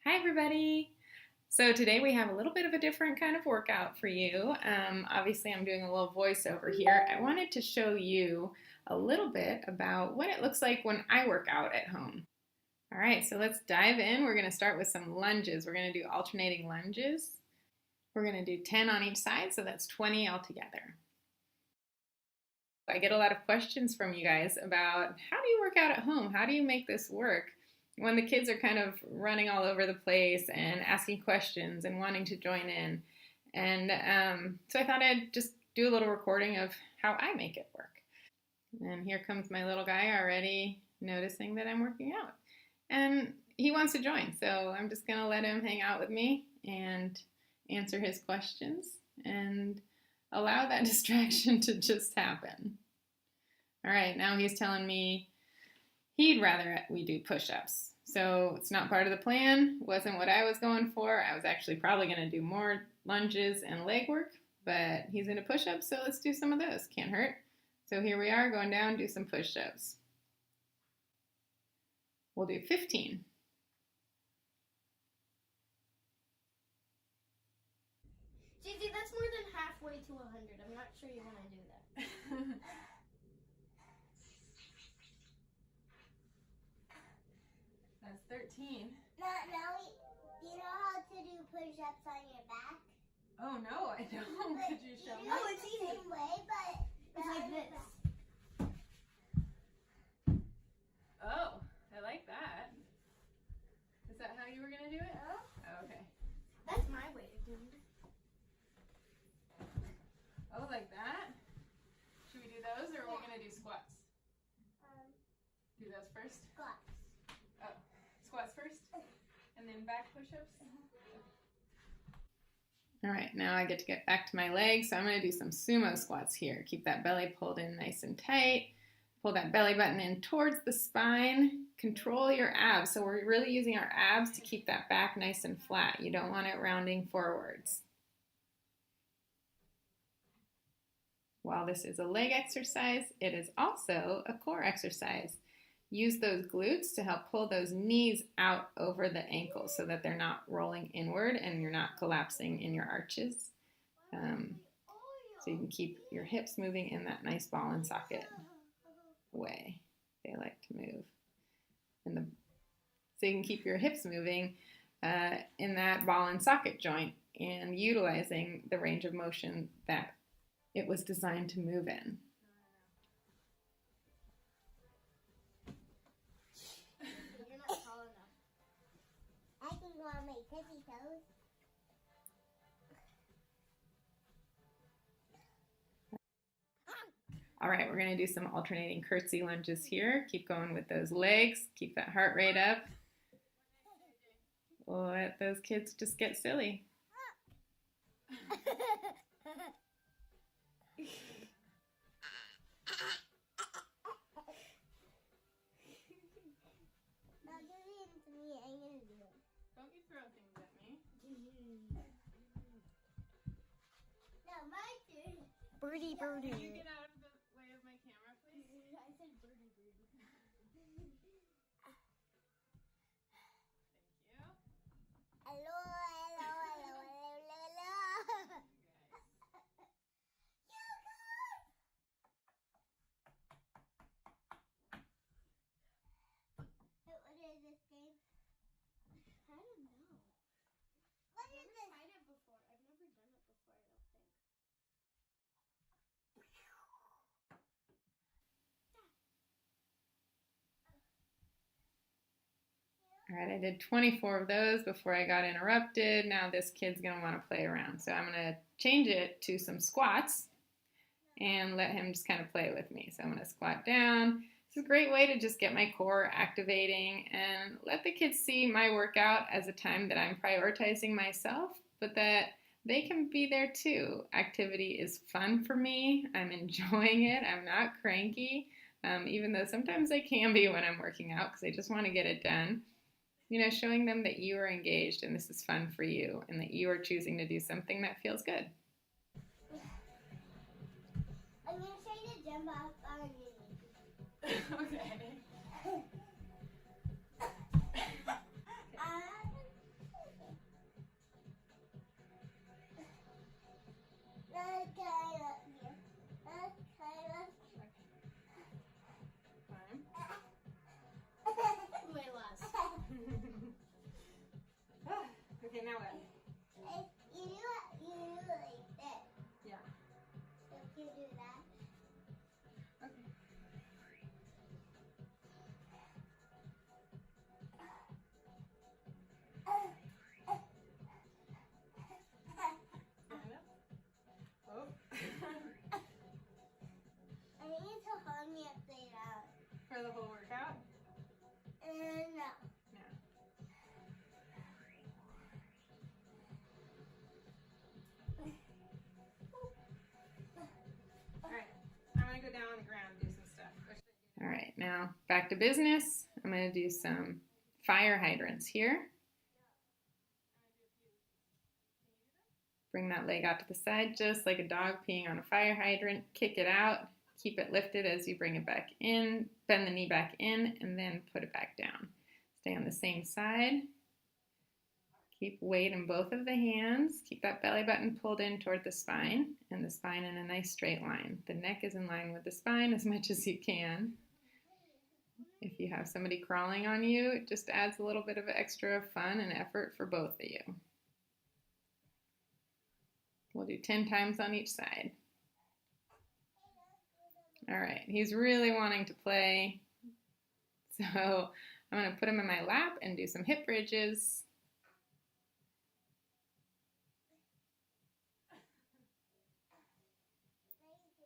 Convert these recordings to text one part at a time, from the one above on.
Hi everybody! So today we have a little bit of a different kind of workout for you. Obviously I'm doing a little voiceover here. I wanted to show you a little bit about what it looks like when I work out at home. Alright, so let's dive in. We're going to start with some lunges. We're going to do alternating lunges. We're going to do 10 on each side, so that's 20 altogether. I get a lot of questions from you guys about how do you work out at home? How do you make this work when the kids are kind of running all over the place and asking questions and wanting to join in? And so I thought I'd just do a little recording of how I make it work. And here comes my little guy already noticing that I'm working out. And he wants to join, so I'm just going to let him hang out with me and answer his questions and allow that distraction to just happen. All right, now he's telling me he'd rather we do push-ups. So it's not part of the plan, wasn't what I was going for. I was actually probably going to do more lunges and leg work, but he's into push-ups, so let's do some of those. Can't hurt. So here we are going down, do some push-ups. We'll do 15. Gigi, that's more than halfway to 100. I'm not sure you want to do that. That's 13. Now, do you know how to do push-ups on your back? Oh no, I don't. Could you show me? Oh, it's the same way, but It's like this. Oh, I like that. Is that how you were going to do it? Oh. Oh, okay. That's my way of doing it. Oh, like that? Should we do those or are we going to do squats? Do those first? Squats. Oh, squats first? And then back push-ups? All right, now I get to get back to my legs. So I'm going to do some sumo squats here. Keep that belly pulled in nice and tight. Pull that belly button in towards the spine. Control your abs. So we're really using our abs to keep that back nice and flat. You don't want it rounding forwards. While this is a leg exercise, it is also a core exercise. Use those glutes to help pull those knees out over the ankles so that they're not rolling inward and you're not collapsing in your arches. So you can keep your hips moving in that nice ball and socket way they like to move. So you can keep your hips moving in that ball and socket joint and utilizing the range of motion that it was designed to move in. You're not tall enough. I think I want to make tippy toes. All right, we're going to do some alternating curtsey lunges here. Keep going with those legs. Keep that heart rate up. Let those kids just get silly. Now give it to me. I'm going to do it. Don't you throw things at me. No, my turn. Birdie, birdie. Can you get out of the way of my camera, please? I said birdie, birdie. Thank you. Hello, hello, hello, hello, hello. What is this game? I don't know. What I've is never this? tried it before. I've never done it before, I don't think. All right, I did 24 of those before I got interrupted. Now this kid's going to want to play around. So I'm going to change it to some squats and let him just kind of play with me. So I'm going to squat down. This is a great way to just get my core activating and let the kids see my workout as a time that I'm prioritizing myself, but that they can be there too. Activity is fun for me. I'm enjoying it. I'm not cranky, even though sometimes I can be when I'm working out because I just want to get it done. You know, showing them that you are engaged and this is fun for you and that you are choosing to do something that feels good. I'm going to try to jump off on you. Okay. Back to business. I'm going to do some fire hydrants here. Bring that leg out to the side just like a dog peeing on a fire hydrant. Kick it out. Keep it lifted as you bring it back in. Bend the knee back in and then put it back down. Stay on the same side. Keep weight in both of the hands. Keep that belly button pulled in toward the spine and the spine in a nice straight line. The neck is in line with the spine as much as you can. If you have somebody crawling on you, it just adds a little bit of extra fun and effort for both of you. We'll do 10 times on each side. All right, he's really wanting to play. So I'm going to put him in my lap and do some hip bridges.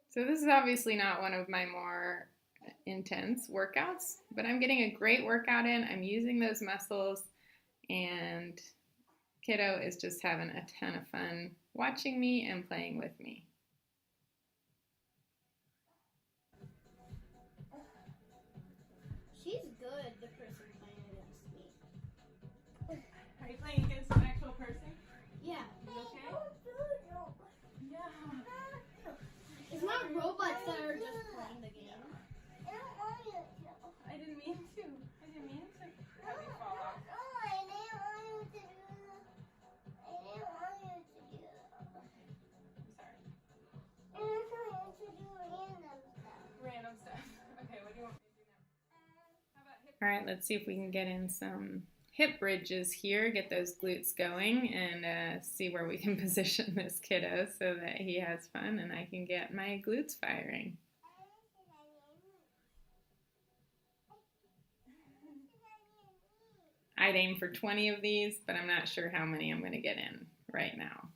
So this is obviously not one of my more intense workouts, but I'm getting a great workout in. I'm using those muscles, and kiddo is just having a ton of fun watching me and playing with me. She's good, the person playing against me. Are you playing against an actual person? Yeah. You okay? Yeah. It's not robots that are just playing the game. I didn't mean to. I didn't mean to have you fall off. I'm sorry. Random stuff. Okay, what do you want me to do now? How about hip? All right, let's see if we can get in some hip bridges here, get those glutes going, and see where we can position this kiddo so that he has fun and I can get my glutes firing. I'd aim for 20 of these, but I'm not sure how many I'm going to get in right now.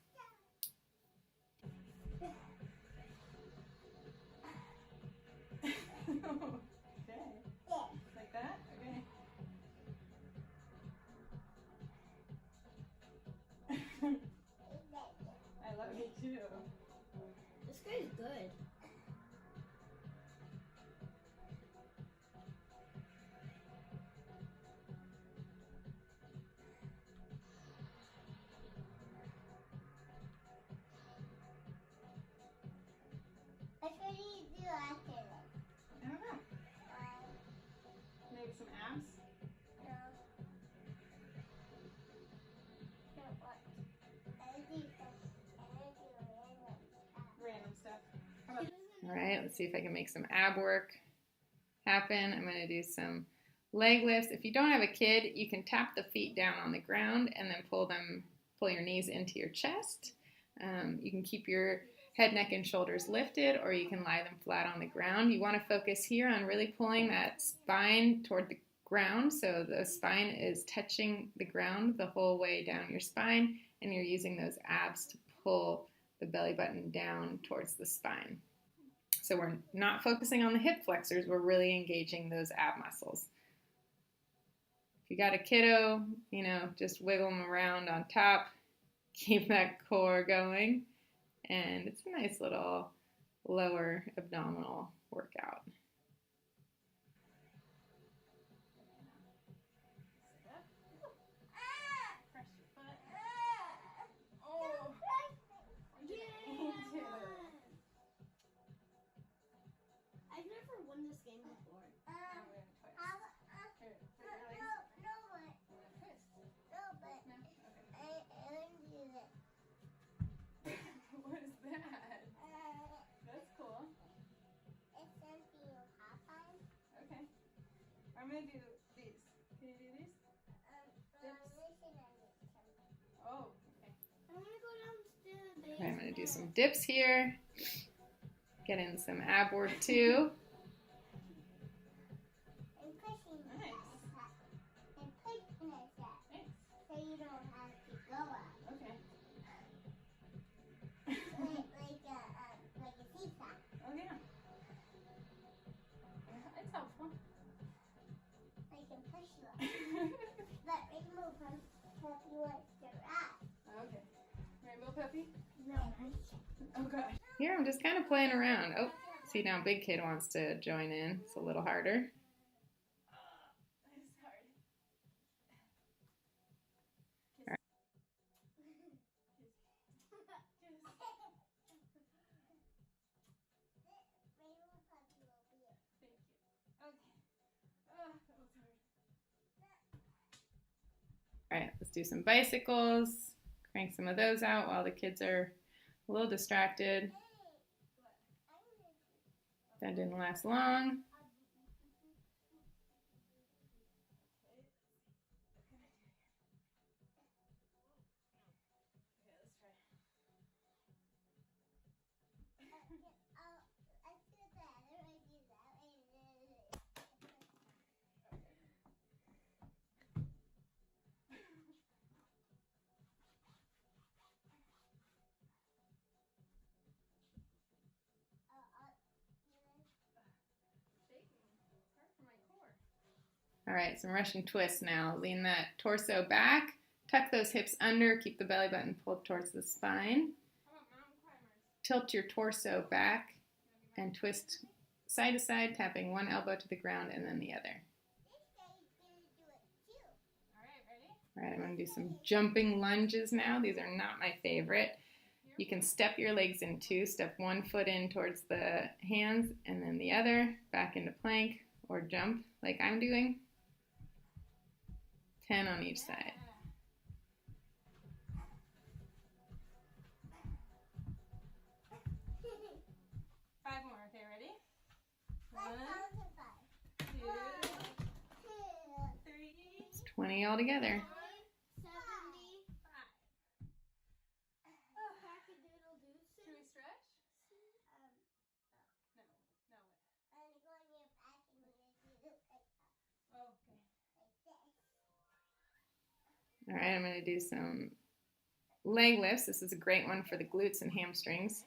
Like that? Okay. I love you too. This guy's good. What do you do after this? I don't know. Maybe some abs? No. No, what? I do Random stuff. All right, let's see if I can make some ab work happen. I'm going to do some leg lifts. If you don't have a kid, you can tap the feet down on the ground and then pull your knees into your chest. You can keep your head, neck, and shoulders lifted, or you can lie them flat on the ground. You want to focus here on really pulling that spine toward the ground, so the spine is touching the ground the whole way down your spine, and you're using those abs to pull the belly button down towards the spine. So we're not focusing on the hip flexors, we're really engaging those ab muscles. If you got a kiddo, just wiggle them around on top, keep that core going. And it's a nice little lower abdominal workout. Press your butt. Oh, I've never won this game before. What is that? That's cool. Okay. I'm going to do these. Can you do these? Oh, okay. I want to go downstairs. Okay, I'm going to do some dips here. Get in some ab work too. Nice. So you don't have to go up. Okay. Like a seesaw. Oh, yeah. It's helpful. I can push you up. But Rainbow Puppy wants to ride. Okay. Rainbow puppy? No, Oh, gosh. Here, I'm just kind of playing around. Oh, see now Big Kid wants to join in. It's a little harder. do some bicycles, crank some of those out while the kids are a little distracted. That didn't last long. All right, some Russian twists now. Lean that torso back, tuck those hips under, keep the belly button pulled towards the spine. Tilt your torso back and twist side to side, tapping one elbow to the ground and then the other. All right, I'm going to do some jumping lunges now. These are not my favorite. You can step your legs in two. Step one foot in towards the hands and then the other, back into plank or jump like I'm doing. 10 on each side. Five more, okay, ready? 1, 2, 3. It's 20 all together. 75. Should we stretch? No. Oh, okay. All right, I'm going to do some leg lifts. This is a great one for the glutes and hamstrings.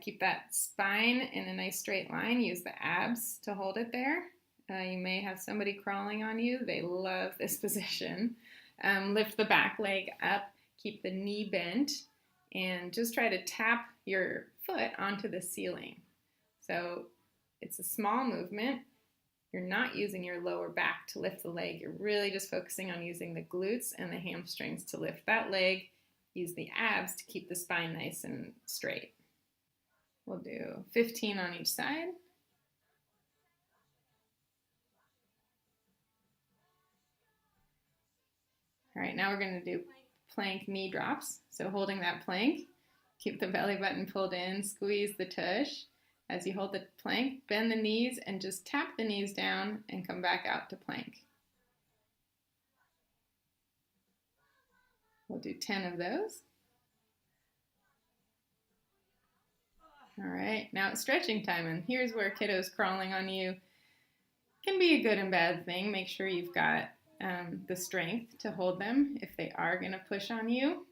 Keep that spine in a nice straight line. Use the abs to hold it there. You may have somebody crawling on you. They love this position. Lift the back leg up. Keep the knee bent. And just try to tap your foot onto the ceiling. So it's a small movement. You're not using your lower back to lift the leg. You're really just focusing on using the glutes and the hamstrings to lift that leg. Use the abs to keep the spine nice and straight. We'll do 15 on each side. All right, now we're going to do plank knee drops. So holding that plank, keep the belly button pulled in, squeeze the tush. As you hold the plank, bend the knees and just tap the knees down and come back out to plank. We'll do 10 of those. All right, now it's stretching time, and here's where kiddos crawling on you can be a good and bad thing. Make sure you've got the strength to hold them if they are going to push on you,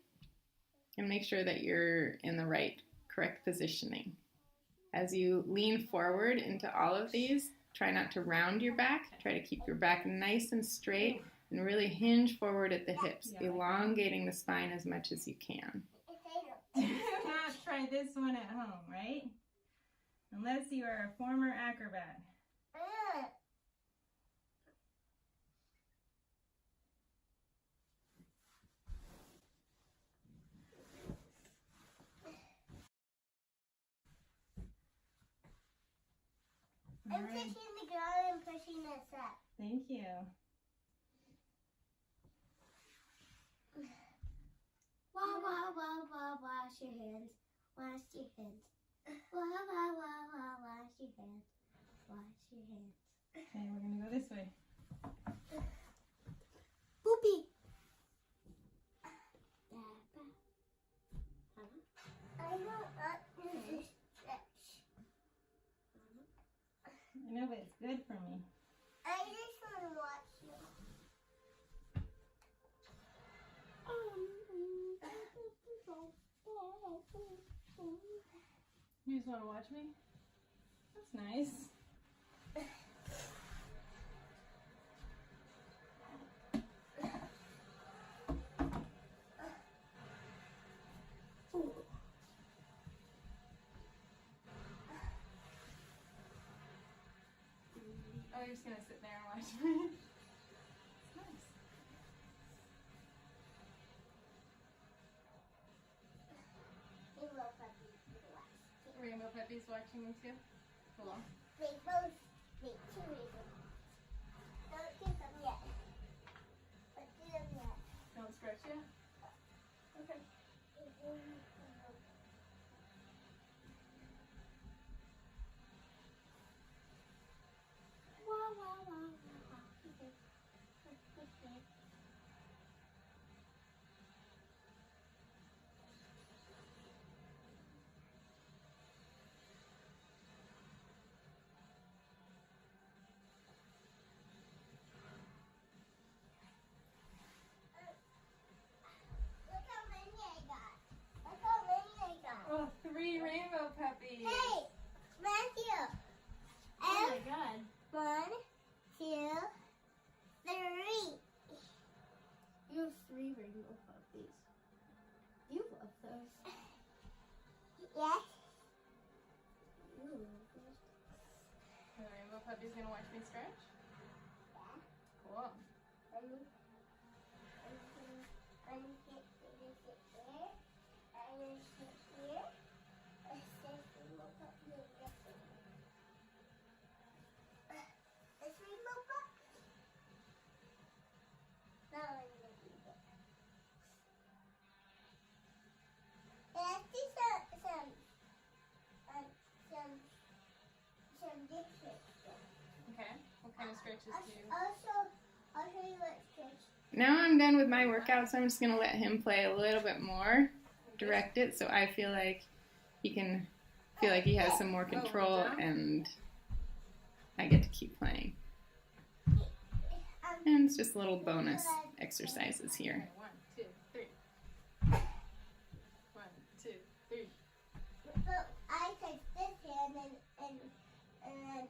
and make sure that you're in the right, correct positioning. As you lean forward into all of these, try not to round your back. Try to keep your back nice and straight and really hinge forward at the hips, elongating the spine as much as you can. Not try this one at home, right? Unless you are a former acrobat. I'm pushing the ground and pushing this up. Thank you. Wash your hands. Wash your hands. Wash your hands. Wash your hands. Okay, we're gonna go this way. Boopy. I don't want this to stretch. I know, but it's good for me. I just want to watch you. You just want to watch me? That's nice. Oh, you're just going to sit there and watch me? It's nice. Rainbow Peppy's watching me too? Hold on. They both make two rainbows. Don't do them yet. But do them yet. Don't stretch Gizzy's gonna watch me stretch? Cool. Okay. What kind of stretches do you? I'll show you what stretch. Now I'm done with my workout, so I'm just gonna let him play a little bit more. Direct it so I feel like he can feel like he has some more control, and I get to keep playing. And it's just little bonus exercises here. 1, 2, 3. 1, 2, 3. So I touch this hand and then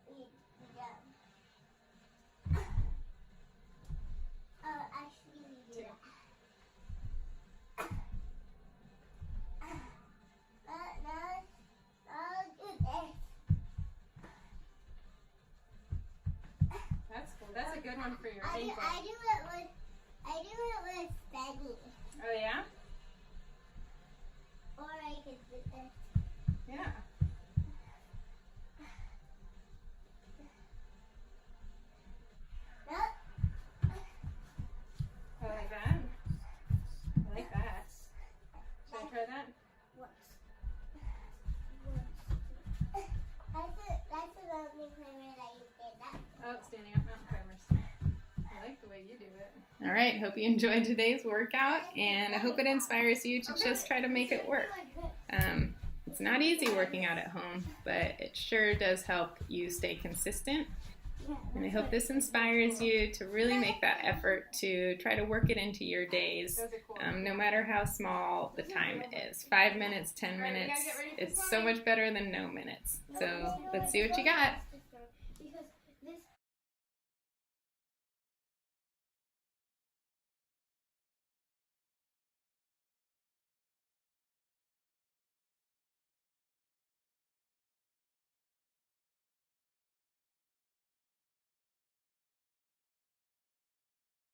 we jump. Actually we do that. Now do this. That's cool. That's a good one for your I do ankle. it with Benny. Oh yeah? Or I could do this. Yeah. I like that. I like that. Should I try that? That's the mountain climber that you did that. Oh, standing up mountain climbers. I like the way you do it. All right, hope you enjoyed today's workout, and I hope it inspires you to just try to make it work. It's not easy working out at home, but it sure does help you stay consistent. And I hope this inspires you to really make that effort to try to work it into your days, no matter how small the time is. 5 minutes, 10 minutes, it's so much better than no minutes. So let's see what you got.